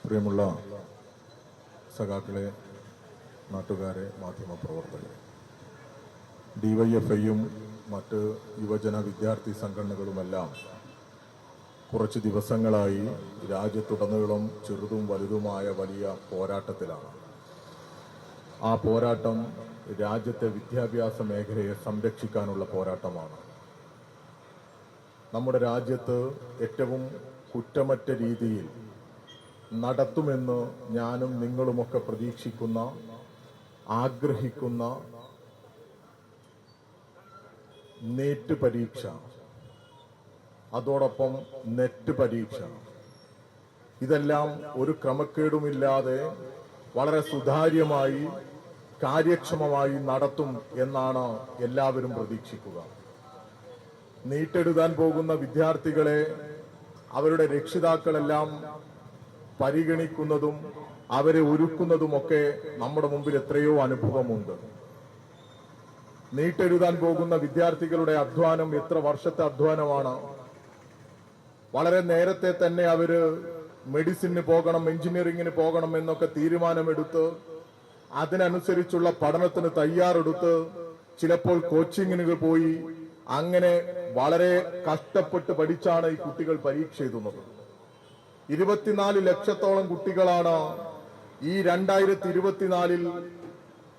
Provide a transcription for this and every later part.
പ്രിയമുള്ള സഖാക്കളെ, നാട്ടുകാരെ, മാധ്യമപ്രവർത്തകരെ, ഡിവൈഎഫ്ഐയും മറ്റ് യുവജന വിദ്യാർത്ഥി സംഘടനകളുമെല്ലാം കുറച്ച് ദിവസങ്ങളായി രാജ്യത്തുടനീളം ചെറുതും വലുതുമായ വലിയ പോരാട്ടത്തിലാണ്. ആ പോരാട്ടം രാജ്യത്തെ വിദ്യാഭ്യാസ മേഖലയെ സംരക്ഷിക്കാനുള്ള പോരാട്ടമാണ്. നമ്മുടെ രാജ്യത്ത് ഏറ്റവും കുറ്റമറ്റ രീതിയിൽ നടത്തുമെന്ന് ഞാനും നിങ്ങളുമൊക്കെ പ്രതീക്ഷിക്കുന്ന, ആഗ്രഹിക്കുന്ന നീറ്റ് പരീക്ഷ, അതോടൊപ്പം നെറ്റ് പരീക്ഷ, ഇതെല്ലാം ഒരു ക്രമക്കേടുമില്ലാതെ വളരെ സുതാര്യമായി കാര്യക്ഷമമായി നടത്തും എന്നാണ് എല്ലാവരും പ്രതീക്ഷിക്കുക. നീറ്റ് എഴുതാൻ പോകുന്ന വിദ്യാർത്ഥികളെ അവരുടെ രക്ഷിതാക്കളെല്ലാം പരിഗണിക്കുന്നതും അവരെ ഒരുക്കുന്നതുമൊക്കെ നമ്മുടെ മുമ്പിൽ എത്രയോ അനുഭവമുണ്ട്. നീറ്റ് എഴുതാൻ പോകുന്ന വിദ്യാർത്ഥികളുടെ അധ്വാനം എത്ര വർഷത്തെ അധ്വാനമാണ്. വളരെ നേരത്തെ തന്നെ അവര് മെഡിസിന് പോകണം, എഞ്ചിനീയറിംഗിന് പോകണം എന്നൊക്കെ തീരുമാനമെടുത്ത് അതിനനുസരിച്ചുള്ള പഠനത്തിന് തയ്യാറെടുത്ത് ചിലപ്പോൾ കോച്ചിങ്ങിനുകൾ പോയി അങ്ങനെ വളരെ കഷ്ടപ്പെട്ട് പഠിച്ചാണ് ഈ കുട്ടികൾ പരീക്ഷ എഴുതുന്നത്. 24 ലക്ഷത്തോളം കുട്ടികളാണ് ഈ 2024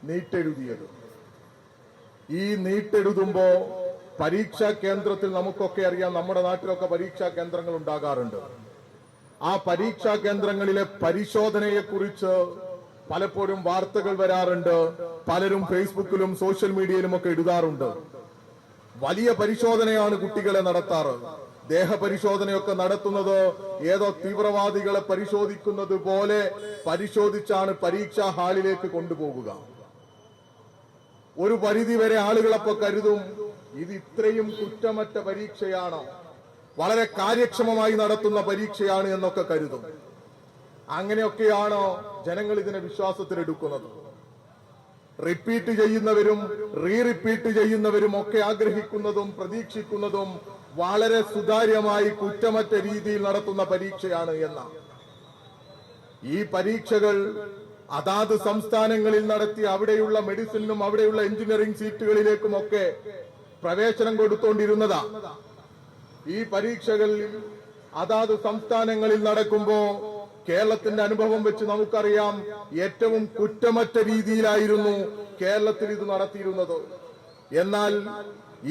നീറ്റ് എഴുതിയത്. ഈ നീറ്റ് എഴുതുമ്പോ പരീക്ഷാ കേന്ദ്രത്തിൽ നമുക്കൊക്കെ അറിയാം, നമ്മുടെ നാട്ടിലൊക്കെ പരീക്ഷാ കേന്ദ്രങ്ങൾ ഉണ്ടാകാറുണ്ട്. ആ പരീക്ഷാ കേന്ദ്രങ്ങളിലെ പരിശോധനയെക്കുറിച്ച് പലപ്പോഴും വാർത്തകൾ വരാറുണ്ട്. പലരും ഫേസ്ബുക്കിലും സോഷ്യൽ മീഡിയയിലും ഒക്കെ എഴുതാറുണ്ട്. വലിയ പരിശോധനയാണ് കുട്ടികളെ നടത്താറ്. ദേഹപരിശോധനയൊക്കെ നടത്തുന്നത് ഏതോ തീവ്രവാദികളെ പരിശോധിക്കുന്നത് പോലെ പരിശോധിച്ചാണ് പരീക്ഷാ ഹാളിലേക്ക് കൊണ്ടുപോകുക. ഒരു പരിധിവരെ ആളുകളപ്പോ കരുതും ഇത് ഇത്രയും കുറ്റമറ്റ പരീക്ഷയാണ്, വളരെ കാര്യക്ഷമമായി നടത്തുന്ന പരീക്ഷയാണ് എന്നൊക്കെ കരുതും. അങ്ങനെയൊക്കെയാണ് ജനങ്ങൾ ഇതിനെ വിശ്വാസത്തിലെടുക്കുന്നത്. റിപ്പീറ്റ് ചെയ്യുന്നവരും റിപ്പീറ്റ് ചെയ്യുന്നവരും ഒക്കെ ആഗ്രഹിക്കുന്നതും പ്രതീക്ഷിക്കുന്നതും വളരെ സുതാര്യമായി കുറ്റമറ്റ രീതിയിൽ നടത്തുന്ന പരീക്ഷയാണ് എന്ന ഈ പരീക്ഷകൾ അതാത് സംസ്ഥാനങ്ങളിൽ നടത്തി അവിടെയുള്ള മെഡിസിനും അവിടെയുള്ള എഞ്ചിനീയറിംഗ് സീറ്റുകളിലേക്കുമൊക്കെ പ്രവേശനം കൊടുത്തോണ്ടിരുന്നതാ. ഈ പരീക്ഷകൾ അതാത് സംസ്ഥാനങ്ങളിൽ നടക്കുമ്പോ കേരളത്തിന്റെ അനുഭവം വെച്ച് നമുക്കറിയാം, ഏറ്റവും കുറ്റമറ്റ രീതിയിലായിരുന്നു കേരളത്തിൽ ഇത് നടത്തിയിരുന്നത്. എന്നാൽ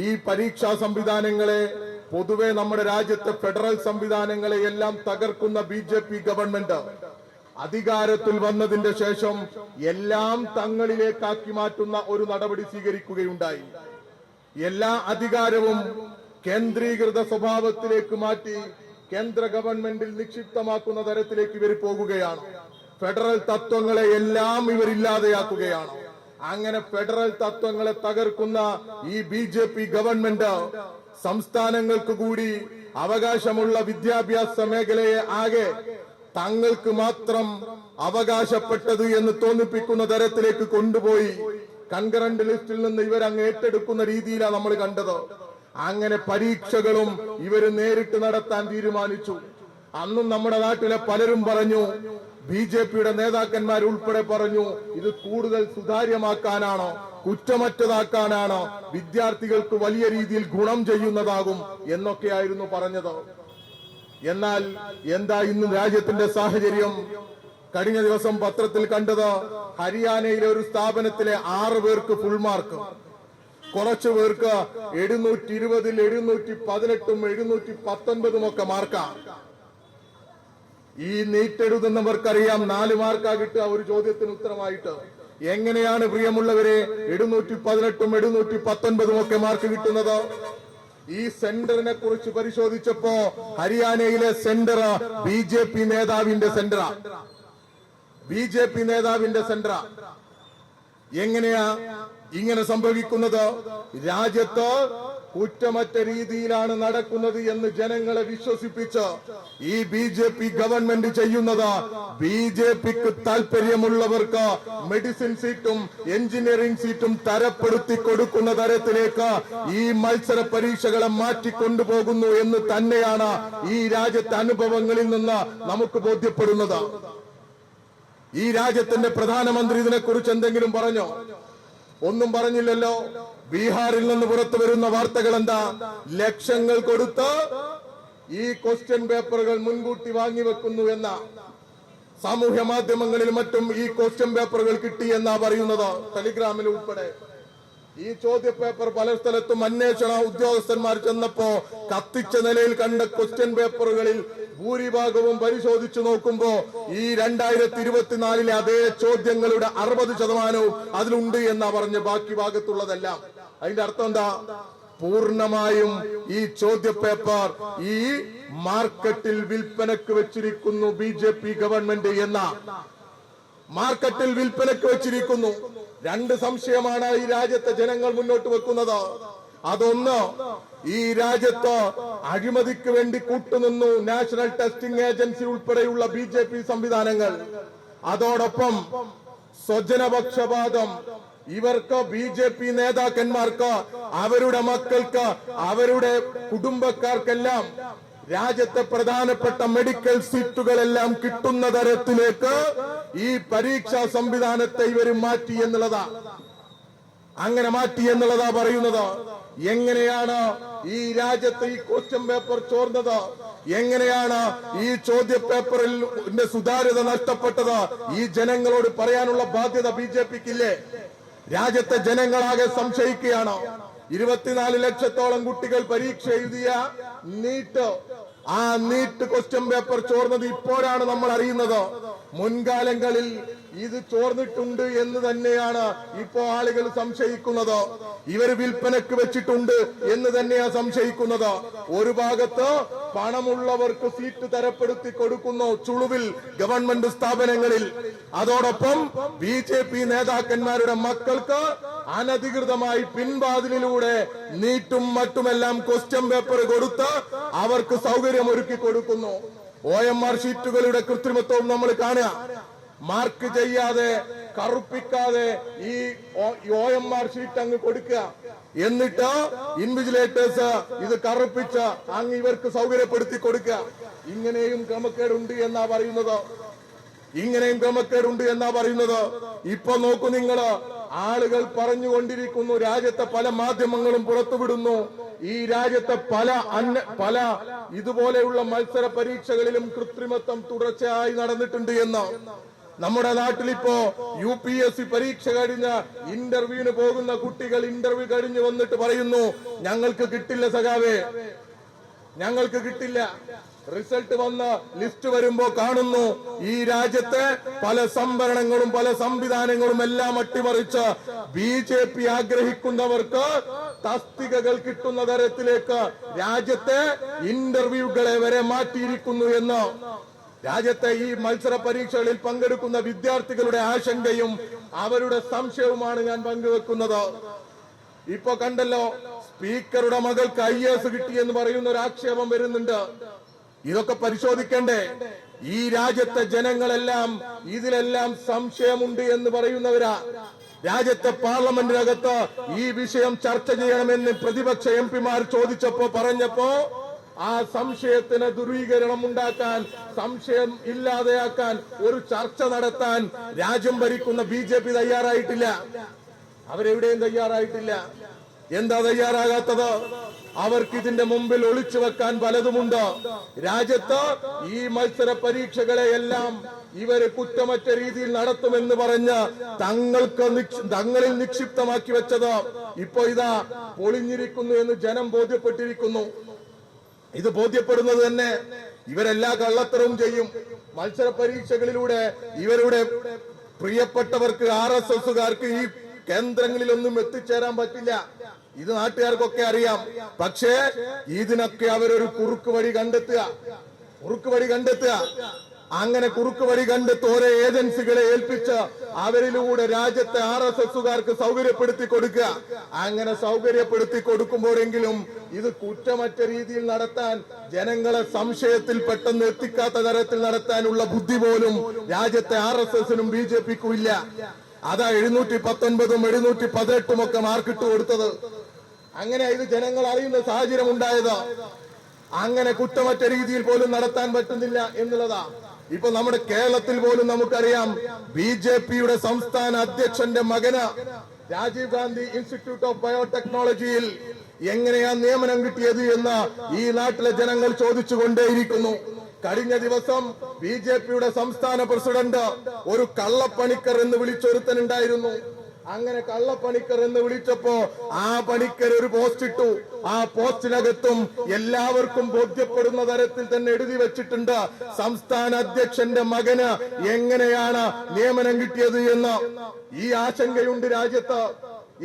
ഈ പരീക്ഷാ സംവിധാനങ്ങളെ, പൊതുവെ നമ്മുടെ രാജ്യത്തെ ഫെഡറൽ സംവിധാനങ്ങളെ എല്ലാം തകർക്കുന്ന BJP ഗവൺമെന്റ് അധികാരത്തിൽ വന്നതിന്റെ ശേഷം എല്ലാം തങ്ങളിലേക്കാക്കി മാറ്റുന്ന ഒരു നടപടി സ്വീകരിക്കുകയുണ്ടായി. എല്ലാ അധികാരവും കേന്ദ്രീകൃത സ്വഭാവത്തിലേക്ക് മാറ്റി കേന്ദ്ര ഗവൺമെന്റിൽ നിക്ഷിപ്തമാക്കുന്ന തരത്തിലേക്ക് ഇവർ പോകുകയാണ്. ഫെഡറൽ തത്വങ്ങളെ എല്ലാം ഇവരില്ലാതെയാക്കുകയാണ്. അങ്ങനെ ഫെഡറൽ തത്വങ്ങളെ തകർക്കുന്ന ഈ BJP ഗവൺമെന്റ് സംസ്ഥാനങ്ങൾക്ക് കൂടി അവകാശമുള്ള വിദ്യാഭ്യാസ മേഖലയെ ആകെ തങ്ങൾക്ക് മാത്രം അവകാശപ്പെട്ടത് എന്ന് തോന്നിപ്പിക്കുന്ന തരത്തിലേക്ക് കൊണ്ടുപോയി കൺകറന്റ് ലിസ്റ്റിൽ നിന്ന് ഇവരങ്ങ് ഏറ്റെടുക്കുന്ന രീതിയിലാണ് നമ്മൾ കണ്ടത്. അങ്ങനെ പരീക്ഷകളും ഇവര് നേരിട്ട് നടത്താൻ തീരുമാനിച്ചു. അന്നും നമ്മുടെ നാട്ടിലെ പലരും പറഞ്ഞു, BJPയുടെ നേതാക്കന്മാർ ഉൾപ്പെടെ പറഞ്ഞു, ഇത് കൂടുതൽ സുതാര്യമാക്കാനാണ്, കുറ്റമറ്റതാക്കാനാണ്, വിദ്യാർത്ഥികൾക്ക് വലിയ രീതിയിൽ ഗുണം ചെയ്യുന്നതാകും എന്നൊക്കെയായിരുന്നു പറഞ്ഞത്. എന്നാൽ എന്താ ഇന്ന് രാജ്യത്തിന്റെ സാഹചര്യം? കഴിഞ്ഞ ദിവസം പത്രത്തിൽ കണ്ടത്, ഹരിയാനയിലെ ഒരു സ്ഥാപനത്തിലെ 6 പേർക്ക് ഫുൾ മാർക്ക്, കുറച്ചു പേർക്ക് 720-ൽ 718-ഉം 719-ഉം ഒക്കെ മാർക്കാണ്. ഈ നീറ്റ് എഴുതുന്നവർക്കറിയാം 4 മാർക്കാ കിട്ടുക ഒരു ചോദ്യത്തിന് ഉത്തരമായിട്ട്. എങ്ങനെയാണ് പ്രിയമുള്ളവരെ 718-ഉം 719-ഉം ഒക്കെ മാർക്ക് കിട്ടുന്നത്? ഈ സെന്ററിനെ കുറിച്ച് പരിശോധിച്ചപ്പോ ഹരിയാനയിലെ സെന്റർ BJP നേതാവിന്റെ സെന്ററാ. BJP നേതാവിന്റെ സെന്ററാ. എങ്ങനെയാ ഇങ്ങനെ സംഭവിക്കുന്നത്? രാജ്യത്ത് കുറ്റമറ്റ രീതിയിലാണ് നടക്കുന്നത് എന്ന് ജനങ്ങളെ വിശ്വസിപ്പിച്ച് ഈ BJP ഗവൺമെന്റ് ചെയ്യുന്നത്, BJPക്ക് താല്പര്യമുള്ളവർക്ക് മെഡിസിൻ സീറ്റും എഞ്ചിനീയറിംഗ് സീറ്റും തരപ്പെടുത്തി കൊടുക്കുന്ന തരത്തിലേക്ക് ഈ മത്സര പരീക്ഷകളെ മാറ്റിക്കൊണ്ടുപോകുന്നു എന്ന് തന്നെയാണ് ഈ രാജ്യത്തെ അനുഭവങ്ങളിൽ നിന്ന് നമുക്ക് ബോധ്യപ്പെടുന്നത്. ഈ രാജ്യത്തിന്റെ പ്രധാനമന്ത്രി ഇതിനെക്കുറിച്ച് എന്തെങ്കിലും പറഞ്ഞോ? ഒന്നും പറഞ്ഞില്ലല്ലോ. ബീഹാറിൽ നിന്ന് പുറത്തു വരുന്ന വാർത്തകൾ എന്താ? ലക്ഷങ്ങൾ കൊടുത്ത് ഈ ക്വസ്റ്റ്യൻ പേപ്പറുകൾ മുൻകൂട്ടി വാങ്ങിവെക്കുന്നു എന്ന, സാമൂഹ്യ മാധ്യമങ്ങളിലും മറ്റും ഈ ക്വസ്റ്റ്യൻ പേപ്പറുകൾ കിട്ടി എന്നാ പറയുന്നത്, ടെലിഗ്രാമിൽ ഉൾപ്പെടെ. ഈ ചോദ്യ പേപ്പർ പല സ്ഥലത്തും അന്വേഷണ ഉദ്യോഗസ്ഥന്മാർ ചെന്നപ്പോ കത്തിച്ച നിലയിൽ കണ്ട ക്വസ്റ്റ്യൻ പേപ്പറുകളിൽ ഭൂരിഭാഗവും പരിശോധിച്ചു നോക്കുമ്പോ ഈ 2024 അതേ ചോദ്യങ്ങളുടെ 60% അതിലുണ്ട് എന്നാ പറഞ്ഞ് ബാക്കി ഭാഗത്തുള്ളതെല്ലാം. അതിന്റെ അർത്ഥം എന്താ? പൂർണ്ണമായും ഈ ചോദ്യ പേപ്പർ ഈ മാർക്കറ്റിൽ വിൽപ്പനക്ക് വെച്ചിരിക്കുന്നു BJP ഗവൺമെന്റ് എന്ന, മാർക്കറ്റിൽ വിൽപ്പനക്ക് വെച്ചിരിക്കുന്നു. രണ്ട് സംശയമാണ് ഈ രാജ്യത്തെ ജനങ്ങൾ മുന്നോട്ട് വെക്കുന്നത്. അതൊന്ന്, ഈ രാജ്യത്ത് അഴിമതിക്ക് വേണ്ടി കൂട്ടുനിന്നു നാഷണൽ ടെസ്റ്റിംഗ് ഏജൻസി ഉൾപ്പെടെയുള്ള BJP സംവിധാനങ്ങൾ. അതോടൊപ്പം സ്വജനപക്ഷപാതം. ഇവർക്ക് BJP നേതാക്കന്മാർക്ക്, അവരുടെ മക്കൾക്ക്, അവരുടെ കുടുംബക്കാർക്കെല്ലാം രാജ്യത്തെ പ്രധാനപ്പെട്ട മെഡിക്കൽ സീറ്റുകളെല്ലാം കിട്ടുന്ന തരത്തിലേക്ക് ഈ പരീക്ഷാ സംവിധാനത്തെ ഇവർ മാറ്റി എന്നുള്ളതാ. അങ്ങനെ മാറ്റി എന്നുള്ളതാ പറയുന്നത്. എങ്ങനെയാണ് ഈ രാജ്യത്ത് ഈ ക്വസ്റ്റ്യൻ പേപ്പർ ചോർന്നത്? എങ്ങനെയാണ് ഈ ചോദ്യ പേപ്പറിൽ സുതാര്യത നഷ്ടപ്പെട്ടത്? ഈ ജനങ്ങളോട് പറയാനുള്ള ബാധ്യത BJPക്കില്ലേ? രാജ്യത്തെ ജനങ്ങളാകെ സംശയിക്കുകയാണ്. 24 ലക്ഷത്തോളം കുട്ടികൾ പരീക്ഷ എഴുതിയ നീറ്റ്, ആ നീറ്റ് ക്വസ്റ്റ്യൻ പേപ്പർ ചോർന്നത് ഇപ്പോഴാണ് നമ്മൾ അറിയുന്നത്. മുൻകാലങ്ങളിൽ ഇത് ചോർന്നിട്ടുണ്ട് എന്ന് തന്നെയാണ് ഇപ്പോ ആളുകൾ സംശയിക്കുന്നത്. ഇവർ വിൽപ്പനക്ക് വെച്ചിട്ടുണ്ട് എന്ന് തന്നെയാണ് സംശയിക്കുന്നത്. ഒരു ഭാഗത്ത് പണമുള്ളവർക്ക് സീറ്റ് തരപ്പെടുത്തി കൊടുക്കുന്നു ചുളുവിൽ ഗവൺമെന്റ് സ്ഥാപനങ്ങളിൽ. അതോടൊപ്പം BJP നേതാക്കന്മാരുടെ മക്കൾക്ക് അനധികൃതമായി പിൻവാതിലിലൂടെ നീറ്റും മറ്റുമെല്ലാം ക്വസ്റ്റ്യൻ പേപ്പർ കൊടുത്ത് അവർക്ക് സൗകര്യമൊരുക്കി കൊടുക്കുന്നു. OMR ഷീറ്റുകളുടെ കൃത്രിമത്വവും നമ്മൾ കാണുക. മാർക്ക് ചെയ്യാതെ, കറുപ്പിക്കാതെ ഈ OMR ഷീറ്റ് അങ്ങ് കൊടുക്കുക. എന്നിട്ട് ഇൻവിജിലേറ്റേഴ്സ് ഇത് കറുപ്പിച്ച് അങ്ങ് ഇവർക്ക് സൗകര്യപ്പെടുത്തി കൊടുക്കുക. ഇങ്ങനെയും ക്രമക്കേടുണ്ട് എന്നാ പറയുന്നത്. ഇപ്പൊ നോക്കൂ നിങ്ങൾ, ആളുകൾ പറഞ്ഞുകൊണ്ടിരിക്കുന്നു, രാജ്യത്തെ പല മാധ്യമങ്ങളും പുറത്തുവിടുന്നു, ഈ രാജ്യത്തെ പല ഇതുപോലെയുള്ള മത്സര പരീക്ഷകളിലും കൃത്രിമത്വം തുടർച്ചയായി നടന്നിട്ടുണ്ട് എന്ന്. നമ്മുടെ നാട്ടിലിപ്പോ UPSC പരീക്ഷ കഴിഞ്ഞ ഇന്റർവ്യൂവിന് പോകുന്ന കുട്ടികൾ ഇന്റർവ്യൂ കഴിഞ്ഞ് വന്നിട്ട് പറയുന്നു, ഞങ്ങൾക്ക് കിട്ടില്ല സഖാവേ, ഞങ്ങൾക്ക് കിട്ടില്ല. റിസൾട്ട് വന്ന ലിസ്റ്റ് വരുമ്പോ കാണുന്നു ഈ രാജ്യത്തെ പല സംവരണങ്ങളും പല സംവിധാനങ്ങളും എല്ലാം അട്ടിമറിച്ച് BJP ആഗ്രഹിക്കുന്നവർക്ക് തസ്തികകൾ കിട്ടുന്ന തരത്തിലേക്ക് രാജ്യത്തെ ഇന്റർവ്യൂകളെ വരെ മാറ്റിയിരിക്കുന്നു എന്ന്. രാജ്യത്തെ ഈ മത്സര പരീക്ഷകളിൽ പങ്കെടുക്കുന്ന വിദ്യാർത്ഥികളുടെ ആശങ്കയും അവരുടെ സംശയവുമാണ് ഞാൻ പങ്കുവെക്കുന്നത്. ഇപ്പൊ കണ്ടല്ലോ, സ്പീക്കറുടെ മകൾക്ക് IAS കിട്ടിയെന്ന് പറയുന്ന ഒരു ആക്ഷേപം വരുന്നുണ്ട്. ഇതൊക്കെ പരിശോധിക്കണ്ടേ? ഈ രാജ്യത്തെ ജനങ്ങളെല്ലാം ഇതിലെല്ലാം സംശയമുണ്ട് എന്ന് പറയുന്നവരാ. രാജ്യത്തെ പാർലമെന്റിനകത്ത് ഈ വിഷയം ചർച്ച ചെയ്യണമെന്ന് പ്രതിപക്ഷ MP-മാർ പറഞ്ഞപ്പോ ആ സംശയത്തിന് ദുരീകരണം ഉണ്ടാക്കാൻ, സംശയം ഇല്ലാതെയാക്കാൻ ഒരു ചർച്ച നടത്താൻ രാജ്യം ഭരിക്കുന്ന BJP തയ്യാറായിട്ടില്ല. അവരെവിടെയും തയ്യാറായിട്ടില്ല. എന്താ തയ്യാറാകാത്തത്? അവർക്ക് ഇതിന്റെ മുമ്പിൽ ഒളിച്ചു വെക്കാൻ പലതുമുണ്ട്. രാജ്യത്ത് ഈ മത്സര പരീക്ഷകളെ എല്ലാം ഇവര് കുറ്റമറ്റ രീതിയിൽ നടത്തുമെന്ന് പറഞ്ഞ് തങ്ങളിൽ നിക്ഷിപ്തമാക്കി വെച്ചത് ഇപ്പോ ഇതാ പൊളിഞ്ഞിരിക്കുന്നു എന്ന് ജനം ബോധ്യപ്പെട്ടിരിക്കുന്നു. ഇത് ബോധ്യപ്പെടുന്നത് തന്നെ ഇവരെല്ലാ കള്ളത്തരവും ചെയ്യും. മത്സര പരീക്ഷകളിലൂടെ ഇവരുടെ പ്രിയപ്പെട്ടവർക്ക്, RSSകാർക്ക് ഈ കേന്ദ്രങ്ങളിലൊന്നും എത്തിച്ചേരാൻ പറ്റില്ല. ഇത് നാട്ടുകാർക്കൊക്കെ അറിയാം. പക്ഷേ ഇതിനൊക്കെ അവരൊരു കുറുക്ക് വഴി കണ്ടെത്തുക. അങ്ങനെ കുറുക്ക് വഴി കണ്ടെത്തി ഓരോ ഏജൻസികളെ ഏൽപ്പിച്ച് അവരിലൂടെ രാജ്യത്തെ RSSകാർക്ക് സൗകര്യപ്പെടുത്തി കൊടുക്കുക. അങ്ങനെ സൗകര്യപ്പെടുത്തി കൊടുക്കുമ്പോഴെങ്കിലും ഇത് കുറ്റമറ്റ രീതിയിൽ നടത്താൻ, ജനങ്ങളെ സംശയത്തിൽ പെട്ടെന്ന് എത്തിക്കാത്ത തരത്തിൽ നടത്താനുള്ള ബുദ്ധി പോലും രാജ്യത്തെ RSSനും BJPക്കും ഇല്ല. അതാ 719ഉം 718ഉം ഒക്കെ മാർക്കിട്ട് കൊടുത്തത്. അങ്ങനെ ഇത് ജനങ്ങൾ അറിയുന്ന സാഹചര്യം ഉണ്ടായത്. അങ്ങനെ കുറ്റമറ്റ രീതിയിൽ പോലും നടത്താൻ പറ്റുന്നില്ല എന്നുള്ളതാ. ഇപ്പൊ നമ്മുടെ കേരളത്തിൽ പോലും നമുക്കറിയാം ബിജെപിയുടെ സംസ്ഥാന അധ്യക്ഷന്റെ മകന് രാജീവ് ഗാന്ധി ഇൻസ്റ്റിറ്റ്യൂട്ട് ഓഫ് ബയോടെക്നോളജിയിൽ എങ്ങനെയാ നിയമനം കിട്ടിയത് എന്ന് ഈ നാട്ടിലെ ജനങ്ങൾ ചോദിച്ചുകൊണ്ടേയിരിക്കുന്നു. കഴിഞ്ഞ ദിവസം ബിജെപിയുടെ സംസ്ഥാന പ്രസിഡന്റ് ഒരു കള്ളപ്പണിക്കർ എന്ന് വിളിച്ചൊരുത്തനുണ്ടായിരുന്നു. അങ്ങനെ കള്ളപ്പണിക്കർ എന്ന് വിളിച്ചപ്പോ ആ പണിക്കർ ഒരു പോസ്റ്റ് ഇട്ടു. ആ പോസ്റ്റിനകത്തും എല്ലാവർക്കും ബോധ്യപ്പെടുന്ന തരത്തിൽ തന്നെ എഴുതി വെച്ചിട്ടുണ്ട്, സംസ്ഥാന അധ്യക്ഷന്റെ മകന് എങ്ങനെയാണ് നിയമനം കിട്ടിയത് എന്ന്. ഈ ആശങ്കയുണ്ട് രാജ്യത്ത്.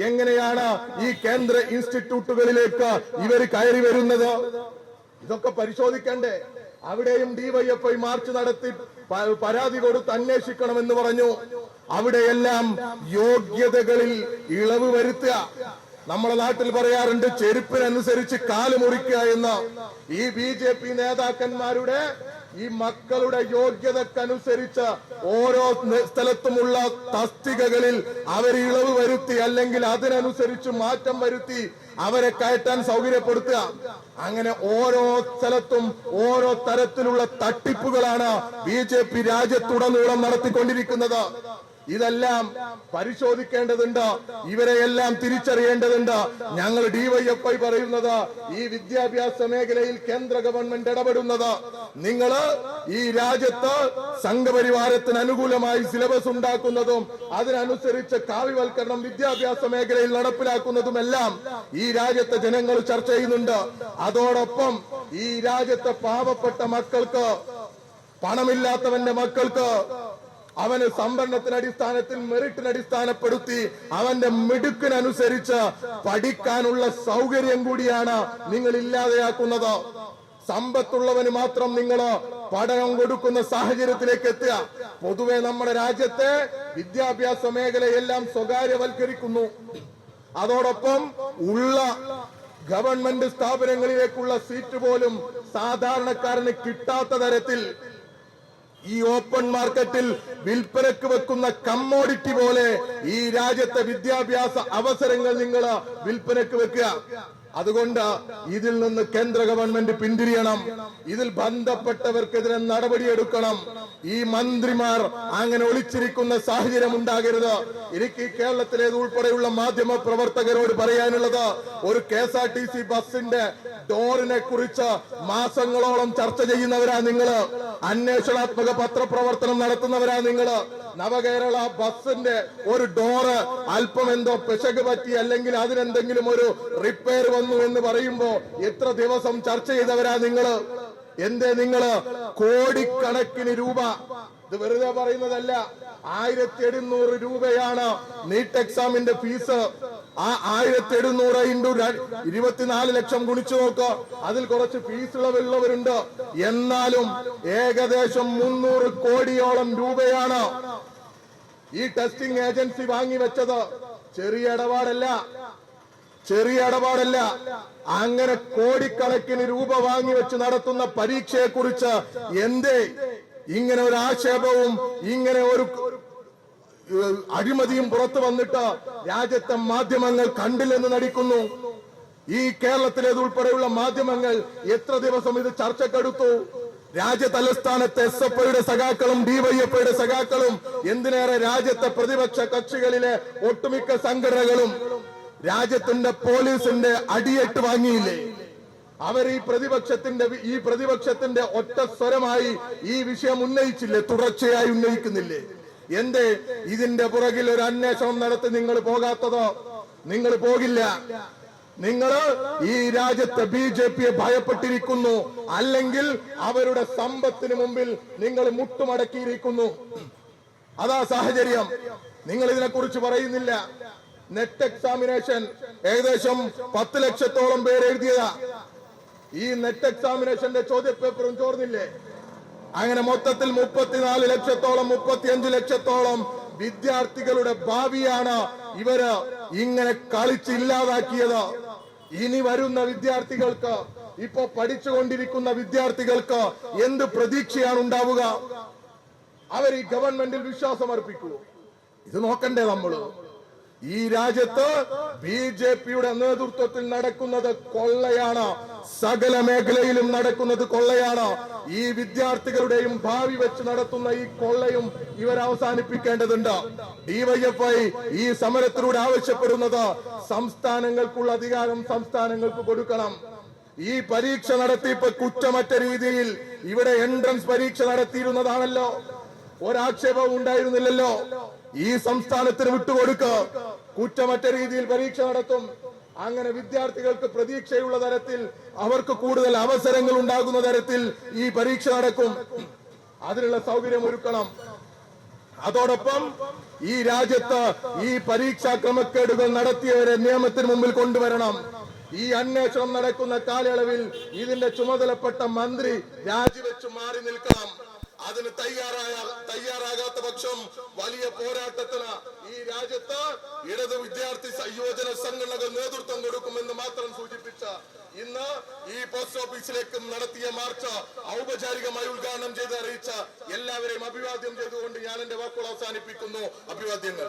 എങ്ങനെയാണ് ഈ കേന്ദ്ര ഇൻസ്റ്റിറ്റ്യൂട്ടുകളിലേക്ക് ഇവർ കയറി വരുന്നത്? ഇതൊക്കെ പരിശോധിക്കണ്ടേ? അവിടെയും ഡിവൈഎഫ്ഐ മാർച്ച് നടത്തി പരാതി കൊടുത്ത് അന്വേഷിക്കണമെന്ന് പറഞ്ഞു. അവിടെയെല്ലാം യോഗ്യതകളിൽ ഇളവ് വരുത്തുക. നമ്മുടെ നാട്ടിൽ പറയാറുണ്ട് ചെരുപ്പിനനുസരിച്ച് കാല് മുറിക്കുക എന്ന്. ഈ ബിജെപി നേതാക്കന്മാരുടെ ഈ മക്കളുടെ യോഗ്യതക്കനുസരിച്ച് ഓരോ സ്ഥലത്തുമുള്ള തസ്തികകളിൽ അവർ ഇളവ് വരുത്തി, അല്ലെങ്കിൽ അതിനനുസരിച്ച് മാറ്റം വരുത്തി അവരെ കയറ്റാൻ സൗകര്യപ്പെടുത്തുക. അങ്ങനെ ഓരോ സ്ഥലത്തും ഓരോ തരത്തിലുള്ള തട്ടിപ്പുകളാണ് ബിജെപി രാജ്യത്തുടനീളം നടത്തിക്കൊണ്ടിരിക്കുന്നത്. ഇതെല്ലാം പരിശോധിക്കേണ്ടതുണ്ട്. ഇവരെയെല്ലാം തിരിച്ചറിയേണ്ടതുണ്ട്. ഞങ്ങൾ ഡിവൈഎഫ്ഐ പറയുന്നത്, ഈ വിദ്യാഭ്യാസ മേഖലയിൽ കേന്ദ്ര ഗവൺമെന്റ് ഇടപെടുന്നത്, നിങ്ങൾ ഈ രാജ്യത്ത് സംഘപരിവാരത്തിന് അനുകൂലമായി സിലബസ് ഉണ്ടാക്കുന്നതും അതിനനുസരിച്ച് കാവ്യവൽക്കരണം വിദ്യാഭ്യാസ മേഖലയിൽ നടപ്പിലാക്കുന്നതുമെല്ലാം ഈ രാജ്യത്തെ ജനങ്ങൾ ചർച്ച ചെയ്യുന്നുണ്ട്. അതോടൊപ്പം ഈ രാജ്യത്തെ പാവപ്പെട്ട മക്കൾക്ക്, പണമില്ലാത്തവന്റെ മക്കൾക്ക് അവന് സംവരണത്തിന് അടിസ്ഥാനത്തിൽ മെറിറ്റിന് അടിസ്ഥാനപ്പെടുത്തി അവന്റെ മിടുക്കിനനുസരിച്ച് പഠിക്കാനുള്ള സൗകര്യം കൂടിയാണ് നിങ്ങൾ ഇല്ലാതെയാക്കുന്നത്. സമ്പത്തുള്ളവന് മാത്രം നിങ്ങൾ പഠനം കൊടുക്കുന്ന സാഹചര്യത്തിലേക്ക് എത്തുക. പൊതുവെ നമ്മുടെ രാജ്യത്തെ വിദ്യാഭ്യാസ മേഖലയെല്ലാം സ്വകാര്യവൽക്കരിക്കുന്നു. അതോടൊപ്പം ഉള്ള ഗവൺമെന്റ് സ്ഥാപനങ്ങളിലേക്കുള്ള സീറ്റ് പോലും സാധാരണക്കാരന് കിട്ടാത്ത തരത്തിൽ ഈ ഓപ്പൺ മാർക്കറ്റിൽ വിൽപ്പനക്ക് വെക്കുന്ന കമ്മോഡിറ്റി പോലെ ഈ രാജ്യത്തെ വിദ്യാഭ്യാസ അവസരങ്ങൾ നിങ്ങൾ വിൽപ്പനക്ക് വെക്കുക. അതുകൊണ്ട് ഇതിൽ നിന്ന് കേന്ദ്ര ഗവൺമെന്റ് പിന്തിരിയണം. ഇതിൽ ബന്ധപ്പെട്ടവർക്കെതിരെ നടപടിയെടുക്കണം. ഈ മന്ത്രിമാർ അങ്ങനെ ഒളിച്ചിരിക്കുന്ന സാഹചര്യം ഉണ്ടാകരുത്. എനിക്ക് കേരളത്തിലേത് ഉൾപ്പെടെയുള്ള മാധ്യമ പ്രവർത്തകരോട് പറയാനുള്ളത്, ഒരു KSRTC ബസിന്റെ ഡോറിനെ കുറിച്ച് മാസങ്ങളോളം ചർച്ച ചെയ്യുന്നവരാ നിങ്ങള്. അന്വേഷണാത്മക പത്രപ്രവർത്തനം നടത്തുന്നവരാ നിങ്ങള്. നവകേരള ബസിന്റെ ഒരു ഡോറ് അല്പം എന്തോ പിശക് പറ്റി, അല്ലെങ്കിൽ അതിനെന്തെങ്കിലും ഒരു റിപ്പയർ വന്നു എന്ന് പറയുമ്പോ എത്ര ദിവസം ചർച്ച ചെയ്തവരാ നിങ്ങള്? എന്തേ നിങ്ങള് കോടിക്കണക്കിന് രൂപ, ഇത് വെറുതെ പറയുന്നതല്ല, 1700 രൂപയാണ് നീറ്റ് എക്സാമിന്റെ ഫീസ്. ആ 1700 ഇൻടു 24 ലക്ഷം ഗുണിച്ചു നോക്ക്. അതിൽ കുറച്ച് ഫീസ് ഇളവുള്ളവരുണ്ട്. എന്നാലും ഏകദേശം 300 കോടിയോളം രൂപയാണ് ഈ ടെസ്റ്റിംഗ് ഏജൻസി വാങ്ങിവെച്ചത്. ചെറിയ ഇടപാടല്ല. അങ്ങനെ കോടിക്കണക്കിന് രൂപ വാങ്ങിവെച്ച് നടത്തുന്ന പരീക്ഷയെ കുറിച്ച് എന്തേ ഇങ്ങനെ ഒരു ആക്ഷേപവും ഇങ്ങനെ ഒരു അഴിമതിയും പുറത്തു വന്നിട്ട് രാജ്യത്തെ മാധ്യമങ്ങൾ കണ്ടില്ലെന്ന് നടിക്കുന്നു? ഈ കേരളത്തിലേത് ഉൾപ്പെടെയുള്ള മാധ്യമങ്ങൾ എത്ര ദിവസം ഇത് ചർച്ചക്കെടുത്തു? രാജ്യ തലസ്ഥാനത്തെ SFIയുടെ സഖാക്കളും ഡിവൈഎഫ്ഐയുടെ സഖാക്കളും, എന്തിനേറെ രാജ്യത്തെ പ്രതിപക്ഷ കക്ഷികളിലെ ഒട്ടുമിക്ക സംഘടനകളും രാജ്യത്തിന്റെ പോലീസിന്റെ അടിയേറ്റ് വാങ്ങിയില്ലേ? അവർ ഈ പ്രതിപക്ഷത്തിന്റെ ഒറ്റ സ്വരമായി ഈ വിഷയം ഉന്നയിച്ചില്ലേ? തുടർച്ചയായി ഉന്നയിക്കുന്നില്ലേ? എന്തേ ഇതിന്റെ പുറകിൽ ഒരു അന്വേഷണം നടത്തി നിങ്ങൾ പോകാത്തതോ? നിങ്ങൾ പോകില്ല. നിങ്ങൾ ഈ രാജ്യത്തെ BJPയെ ഭയപ്പെട്ടിരിക്കുന്നു, അല്ലെങ്കിൽ അവരുടെ സമ്പത്തിന് മുമ്പിൽ നിങ്ങൾ മുട്ടുമടക്കിയിരിക്കുന്നു. അതാ സാഹചര്യം. നിങ്ങൾ ഇതിനെക്കുറിച്ച് പറയുന്നില്ല. നെറ്റ് എക്സാമിനേഷൻ ഏകദേശം 10 ലക്ഷത്തോളം പേര് എഴുതിയതാ. ഈ നെറ്റ് എക്സാമിനേഷന്റെ ചോദ്യപേപ്പറും ചോർന്നില്ലേ? അങ്ങനെ മൊത്തത്തിൽ 34 ലക്ഷത്തോളം 35 ലക്ഷത്തോളം വിദ്യാർത്ഥികളുടെ ഭാവിയാണ് ഇവര് ഇങ്ങനെ കളിച്ചില്ലാതാക്കിയത്. ഇനി വരുന്ന വിദ്യാർത്ഥികൾക്ക്, ഇപ്പോ പഠിച്ചുകൊണ്ടിരിക്കുന്ന വിദ്യാർത്ഥികൾക്ക് എന്ത് പ്രതീക്ഷയാണ് ഉണ്ടാവുക? അവർ ഈ ഗവൺമെന്റിൽ വിശ്വാസം അർപ്പിക്കൂ? ഇത് നോക്കണ്ടേ നമ്മള്? ഈ രാജ്യത്ത് BJPയുടെ നേതൃത്വത്തിൽ നടക്കുന്നത് കൊള്ളയാണ്, സകല മേഖലയിലും നടക്കുന്നത് കൊള്ളയാണ്. ഈ വിദ്യാർത്ഥികളുടെയും ഭാവി വെച്ച് നടത്തുന്ന ഈ കൊള്ളയും ഇവർ അവസാനിപ്പിക്കേണ്ടതുണ്ട്. ഡിവൈഎഫ്ഐ ഈ സമരത്തിലൂടെ ആവശ്യപ്പെടുന്നത് സംസ്ഥാനങ്ങൾക്കുള്ള അധികാരം സംസ്ഥാനങ്ങൾക്ക് കൊടുക്കണം. ഈ പരീക്ഷ നടത്തിപ്പ് കുറ്റമറ്റ രീതിയിൽ ഇവിടെ എൻട്രൻസ് പരീക്ഷ നടത്തിയിരുന്നതാണല്ലോ, ഒരാക്ഷേപവും ഉണ്ടായിരുന്നില്ലല്ലോ. ഈ സംസ്ഥാനത്തിന് വിട്ടുകൊടുക്ക്, കുറ്റമറ്റ രീതിയിൽ പരീക്ഷ നടത്തും. അങ്ങനെ വിദ്യാർത്ഥികൾക്ക് പ്രതീക്ഷയുള്ള തരത്തിൽ, അവർക്ക് കൂടുതൽ അവസരങ്ങൾ ഉണ്ടാകുന്ന തരത്തിൽ ഈ പരീക്ഷ നടക്കും. അതിനുള്ള സൗകര്യം ഒരുക്കണം. അതോടൊപ്പം ഈ രാജ്യത്ത് ഈ പരീക്ഷാ ക്രമക്കേടുകൾ നടത്തിയവരെ നിയമത്തിന് മുമ്പിൽ കൊണ്ടുവരണം. ഈ അന്വേഷണം നടക്കുന്ന കാലയളവിൽ ഇതിന്റെ ചുമതലപ്പെട്ട മന്ത്രി രാജിവെച്ച് മാറി നിൽക്കണം. അതിന് തയ്യാറാകാത്ത പക്ഷം വലിയ പോരാട്ടത്തിന് ഈ രാജ്യത്ത് ഇടത് വിദ്യാർത്ഥി യുവജന സംഘടനകൾ നേതൃത്വം കൊടുക്കുമെന്ന് മാത്രം സൂചിപ്പിച്ച ഇന്ന് ഈ പോസ്റ്റ് ഓഫീസിലേക്കും നടത്തിയ മാർച്ച് ഔപചാരികമായി ഉദ്ഘാടനം ചെയ്ത് അറിയിച്ച എല്ലാവരെയും അഭിവാദ്യം ചെയ്തുകൊണ്ട് ഞാൻ എന്റെ വാക്കുകൾ അവസാനിപ്പിക്കുന്നു. അഭിവാദ്യങ്ങൾ.